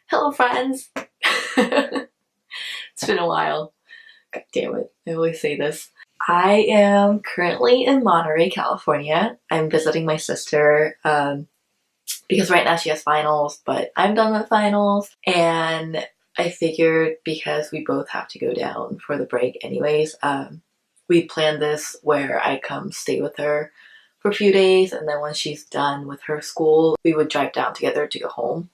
Hello friends! It's been a while. God damn it, I always say this. I am currently in Monterey, California. I'm visiting my sister because right now she has finals, but I'm done with finals. And I figured because we both have to go down for the break anyways, we planned this where I come stay with her for a few days, and then when she's done with her school, we would drive down together to go home.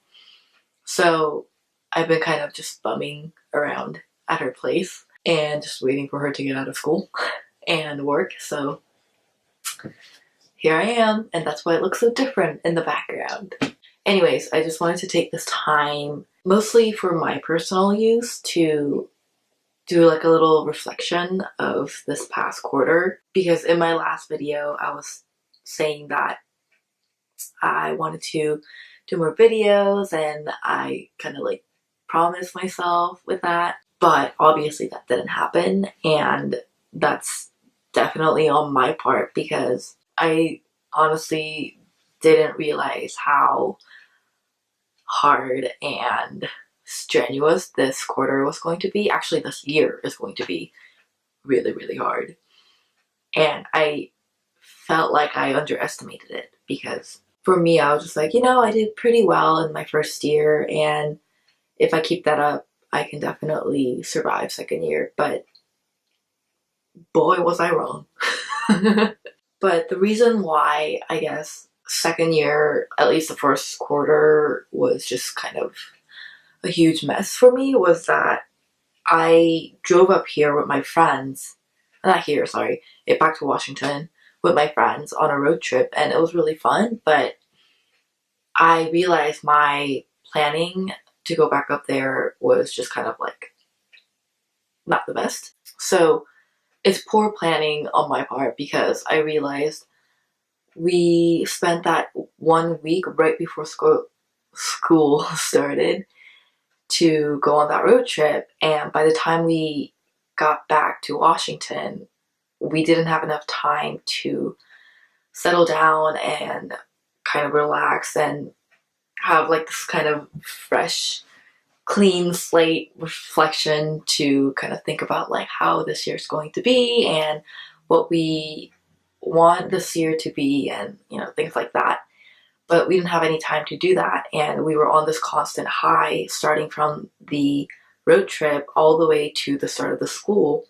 So I've been kind of just bumming around at her place and just waiting for her to get out of school and work. So here I am, and that's why it looks so different in the background. Anyways, I just wanted to take this time, mostly for my personal use, to do like a little reflection of this past quarter. Because in my last video, I was saying that I wanted to do more videos, and I kind of like promised myself with that, but obviously that didn't happen, and that's definitely on my part because I honestly didn't realize how hard and strenuous this quarter was going to be. Actually, this year is going to be really, really hard, and I felt like I underestimated it because for me, I was just like, I did pretty well in my first year, and if I keep that up, I can definitely survive second year. But boy, was I wrong. But the reason why, I guess, second year, at least the first quarter, was just kind of a huge mess for me was that I drove up here with my friends, not here, sorry, back to Washington with my friends on a road trip, and it was really fun, but I realized my planning to go back up there was just kind of like not the best. So it's poor planning on my part because I realized we spent that 1 week right before school started to go on that road trip, and by the time we got back to Washington, we didn't have enough time to settle down and kind of relax and have like this kind of fresh, clean slate reflection to kind of think about like how this year's going to be and what we want this year to be, and things like that. But we didn't have any time to do that, and we were on this constant high starting from the road trip all the way to the start of the school.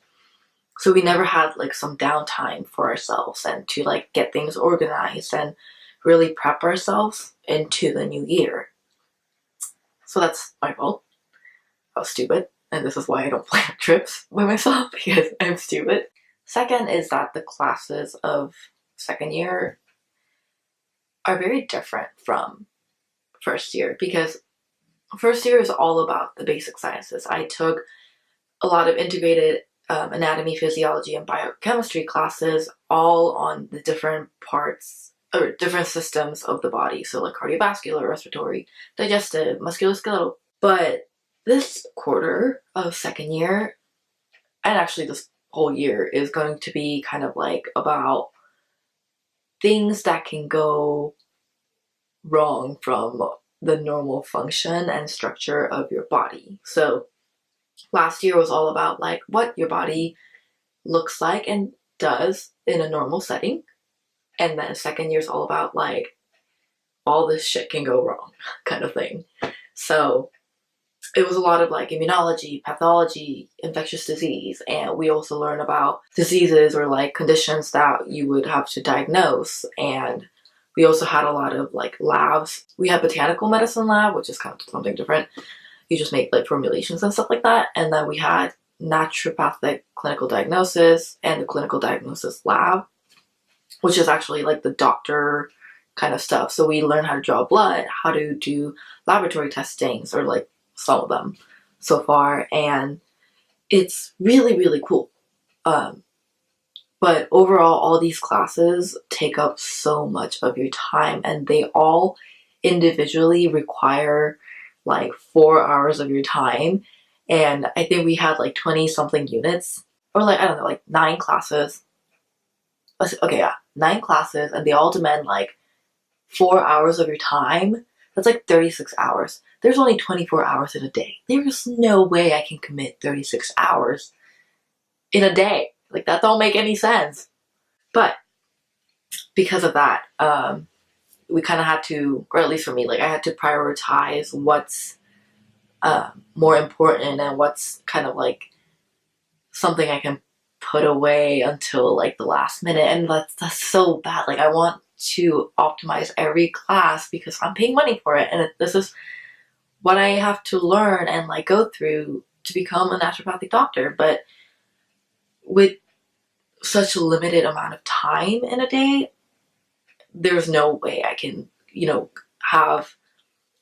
So we never had like some downtime for ourselves and to like get things organized and really prep ourselves into the new year. So that's my fault. I was stupid, and this is why I don't plan trips by myself, because I'm stupid. Second is that the classes of second year are very different from first year, because first year is all about the basic sciences. I took a lot of integrated anatomy, physiology, and biochemistry classes, all on the different parts or different systems of the body. So like cardiovascular, respiratory, digestive, musculoskeletal. But this quarter of second year, and actually this whole year, is going to be kind of like about things that can go wrong from the normal function and structure of your body. So last year was all about like what your body looks like and does in a normal setting. And then second year is all about like all this shit can go wrong kind of thing. So it was a lot of like immunology, pathology, infectious disease, and we also learn about diseases or like conditions that you would have to diagnose. And we also had a lot of like labs. We had botanical medicine lab, which is kind of something different. You just make like formulations and stuff like that. And then we had naturopathic clinical diagnosis and the clinical diagnosis lab, which is actually like the doctor kind of stuff. So we learn how to draw blood, how to do laboratory testings, or like some of them so far, and it's really, really cool. But overall, all these classes take up so much of your time, and they all individually require like 4 hours of your time. And I think we had like 20 something units, or like, I don't know, like 9 classes. Okay, yeah, 9 classes, and they all demand like 4 hours of your time That's like 36 hours. There's only 24 hours in a day. There's no way I can commit 36 hours in a day. Like, that don't make any sense. But because of that, we kind of had to, or at least for me, like I had to prioritize what's more important and what's kind of like something I can put away until like the last minute. And that's so bad. Like, I want to optimize every class because I'm paying money for it, and this is what I have to learn and like go through to become a naturopathic doctor. But with such a limited amount of time in a day, there's no way I can, have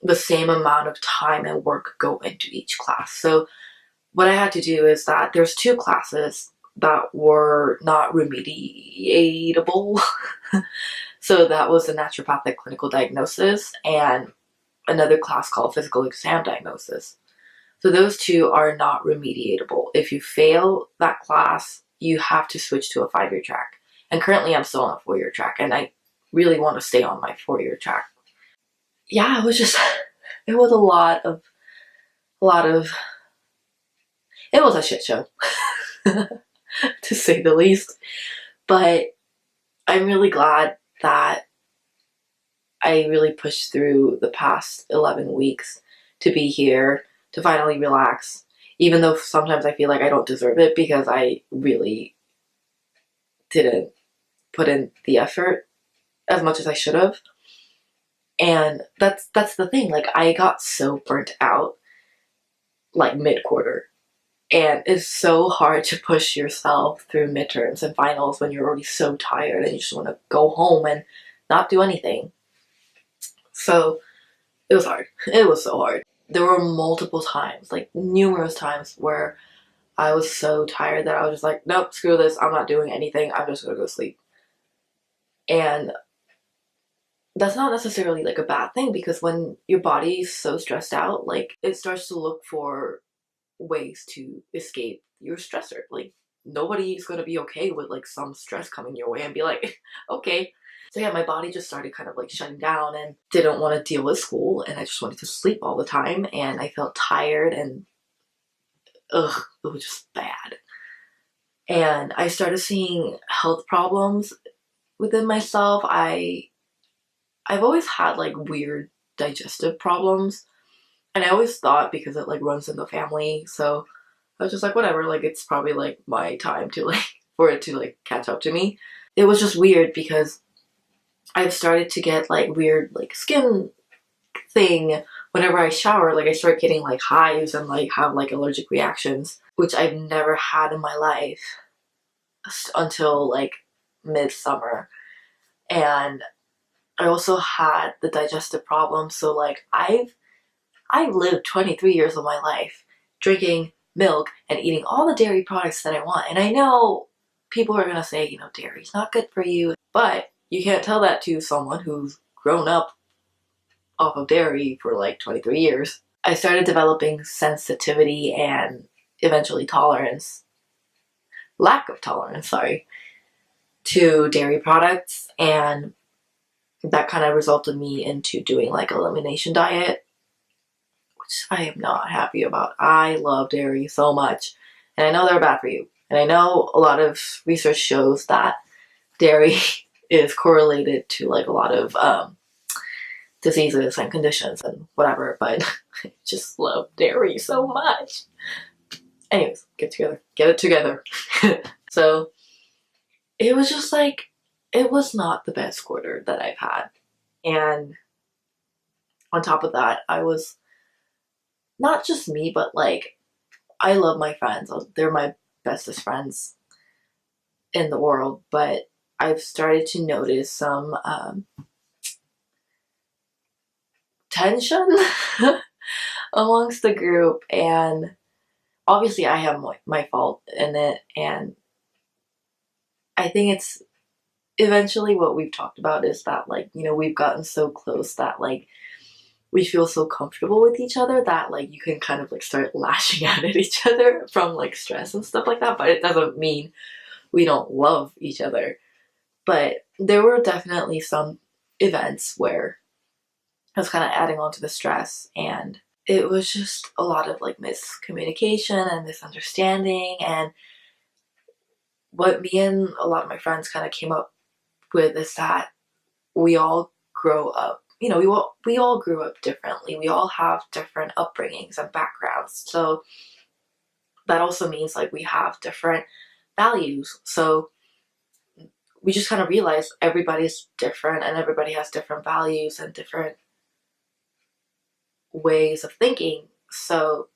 the same amount of time and work go into each class. So what I had to do is that there's 2 classes that were not remediatable. So that was the naturopathic clinical diagnosis and another class called physical exam diagnosis. So those 2 are not remediatable. If you fail that class, you have to switch to a 5-year track. And currently I'm still on a 4-year track, and I really want to stay on my 4-year track. Yeah, it was a lot of, it was a shit show, to say the least. But I'm really glad that I really pushed through the past 11 weeks to be here, to finally relax, even though sometimes I feel like I don't deserve it because I really didn't put in the effort as much as I should have. And that's the thing. Like, I got so burnt out like mid-quarter, and it's so hard to push yourself through midterms and finals when you're already so tired and you just want to go home and not do anything. So it was hard. It was so hard. There were multiple times, like numerous times, where I was so tired that I was just like, nope, screw this. I'm not doing anything. I'm just gonna go sleep. And that's not necessarily like a bad thing, because when your body's so stressed out, like, it starts to look for ways to escape your stressor. Like, nobody's gonna be okay with like some stress coming your way and be like, okay. So yeah, my body just started kind of like shutting down and didn't want to deal with school, and I just wanted to sleep all the time, and I felt tired, and it was just bad. And I started seeing health problems within myself. I've always had like weird digestive problems, and I always thought because it like runs in the family, so I was just like, whatever, like it's probably like my time to like for it to like catch up to me. It was just weird because I've started to get like weird like skin thing whenever I shower. Like, I start getting like hives and like have like allergic reactions, which I've never had in my life until like midsummer. And I also had the digestive problem. So like I've lived 23 years of my life drinking milk and eating all the dairy products that I want. And I know people are gonna say, dairy's not good for you, but you can't tell that to someone who's grown up off of dairy for like 23 years. I started developing sensitivity and eventually lack of tolerance, to dairy products, and that kind of resulted me into doing like an elimination diet, which I am not happy about. I love dairy so much, and I know they're bad for you, and I know a lot of research shows that dairy is correlated to like a lot of diseases and conditions and whatever, but I just love dairy so much. Anyways, get it together. So it was just like, it was not the best quarter that I've had. And on top of that, I was not just me, but like, I love my friends. They're my bestest friends in the world, but I've started to notice some tension amongst the group, and obviously I have my fault in it, and I think it's eventually what we've talked about is that like, we've gotten so close that like we feel so comfortable with each other that like you can kind of like start lashing out at each other from like stress and stuff like that, but it doesn't mean we don't love each other. But there were definitely some events where it was kind of adding on to the stress, and it was just a lot of like miscommunication and misunderstanding. And what me and a lot of my friends kind of came up with is that we all grow up, you know, we all grew up differently. We all have different upbringings and backgrounds. So that also means like we have different values. So we just kind of realized everybody's different and everybody has different values and different ways of thinking. So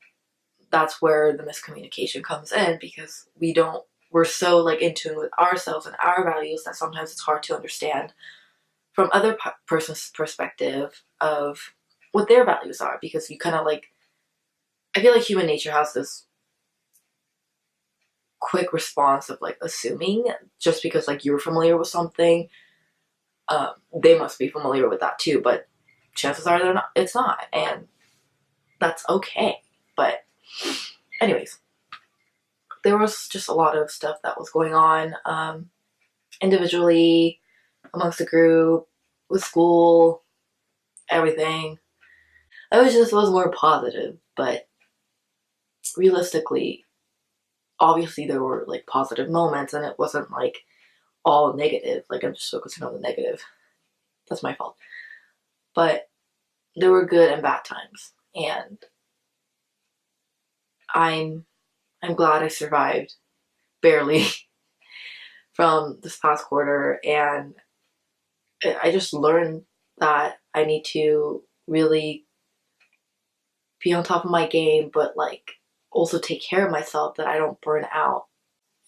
that's where the miscommunication comes in, because we're so like in tune with ourselves and our values that sometimes it's hard to understand from other person's perspective of what their values are, because you kind of like, I feel like human nature has this quick response of like assuming just because like you're familiar with something, they must be familiar with that too, but chances are they're not, it's not, and that's okay. But anyways, there was just a lot of stuff that was going on, individually, amongst the group, with school, everything. I wish this was more positive, but realistically, obviously there were like positive moments, and it wasn't like all negative. Like I'm just focusing on the negative. That's my fault. But there were good and bad times, and I'm glad I survived barely from this past quarter, and I just learned that I need to really be on top of my game, but like also take care of myself, that I don't burn out.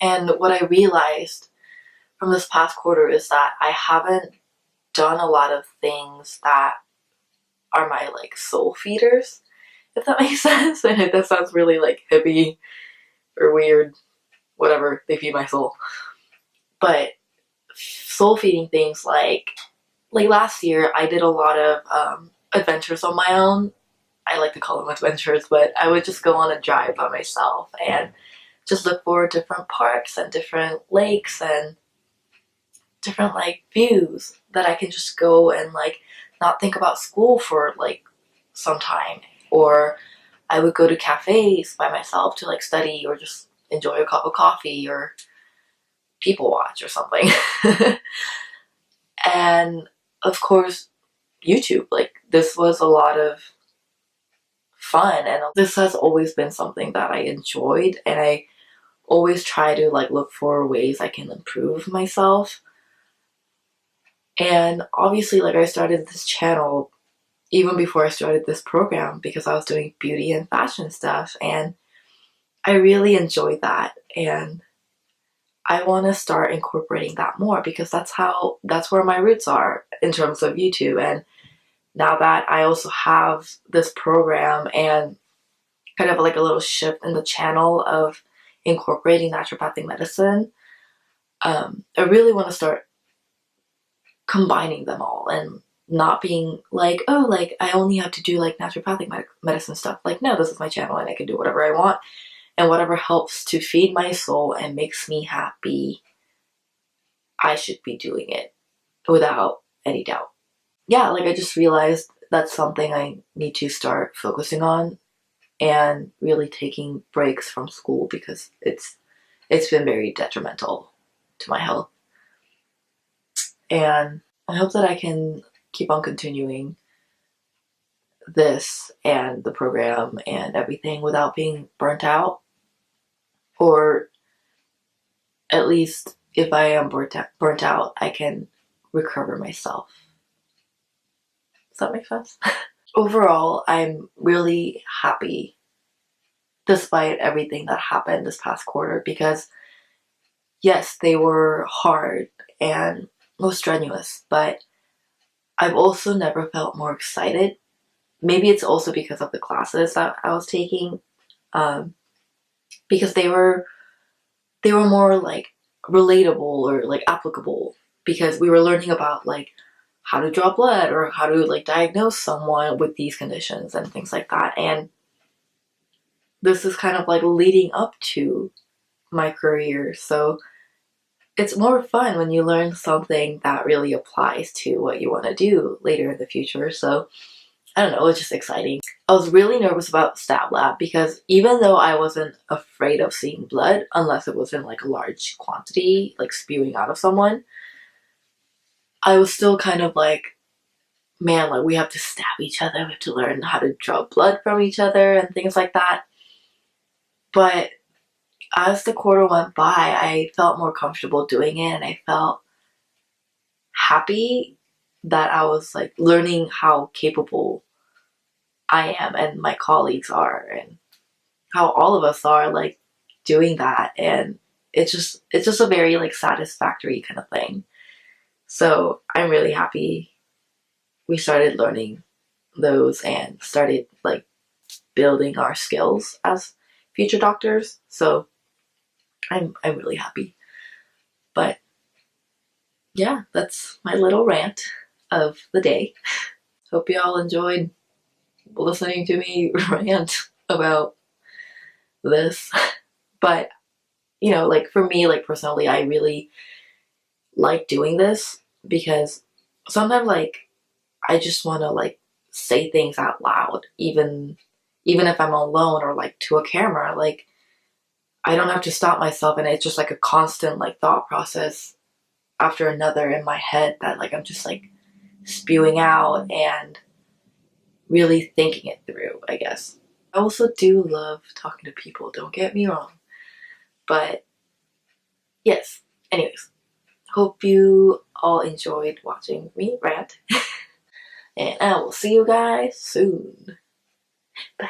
And what I realized from this past quarter is that I haven't done a lot of things that are my like soul feeders, if that makes sense. And that sounds really like hippie or weird, whatever, they feed my soul. But soul feeding things like last year I did a lot of adventures on my own. I like to call them adventures, but I would just go on a drive by myself and just look for different parks and different lakes and different like views that I can just go and like not think about school for like some time. Or I would go to cafes by myself to like study or just enjoy a cup of coffee or people watch or something. And of course, YouTube, like this was a lot of fun, and this has always been something that I enjoyed, and I always try to like look for ways I can improve myself. And obviously, like I started this channel even before I started this program because I was doing beauty and fashion stuff, and I really enjoyed that, and I want to start incorporating that more because that's where my roots are in terms of YouTube. And now that I also have this program and kind of like a little shift in the channel of incorporating naturopathic medicine, I really want to start combining them all and not being like, oh, like I only have to do like naturopathic medicine stuff. Like, no, this is my channel and I can do whatever I want, and whatever helps to feed my soul and makes me happy, I should be doing it without any doubt. Yeah, like I just realized that's something I need to start focusing on and really taking breaks from school because it's been very detrimental to my health. And I hope that I can keep on continuing this and the program and everything without being burnt out, or at least if I am burnt out, I can recover myself. Does that make sense? Overall, I'm really happy despite everything that happened this past quarter, because yes, they were hard and most strenuous, but I've also never felt more excited. Maybe it's also because of the classes that I was taking, because they were more like relatable or like applicable, because we were learning about like how to draw blood or how to like diagnose someone with these conditions and things like that. And this is kind of like leading up to my career, so it's more fun when you learn something that really applies to what you want to do later in the future. So I don't know, it was just exciting. I was really nervous about stab lab because even though I wasn't afraid of seeing blood, unless it was in like a large quantity, like spewing out of someone, I was still kind of like, man, like we have to stab each other, we have to learn how to draw blood from each other and things like that. But as the quarter went by, I felt more comfortable doing it, and I felt happy that I was like learning how capable I am and my colleagues are, and how all of us are like doing that. And it's just a very like satisfactory kind of thing. So I'm really happy we started learning those and started like building our skills as future doctors. So I'm really happy. But yeah, that's my little rant of the day. Hope you all enjoyed listening to me rant about this. But you know, like for me, like personally, I really like doing this because sometimes like I just want to like say things out loud, even if I'm alone or like to a camera. Like I don't have to stop myself, and it's just like a constant like thought process after another in my head that like I'm just like spewing out and really thinking it through, I guess. I also do love talking to people, don't get me wrong. But yes, anyways, hope you all enjoyed watching me rant. And I will see you guys soon. Bye.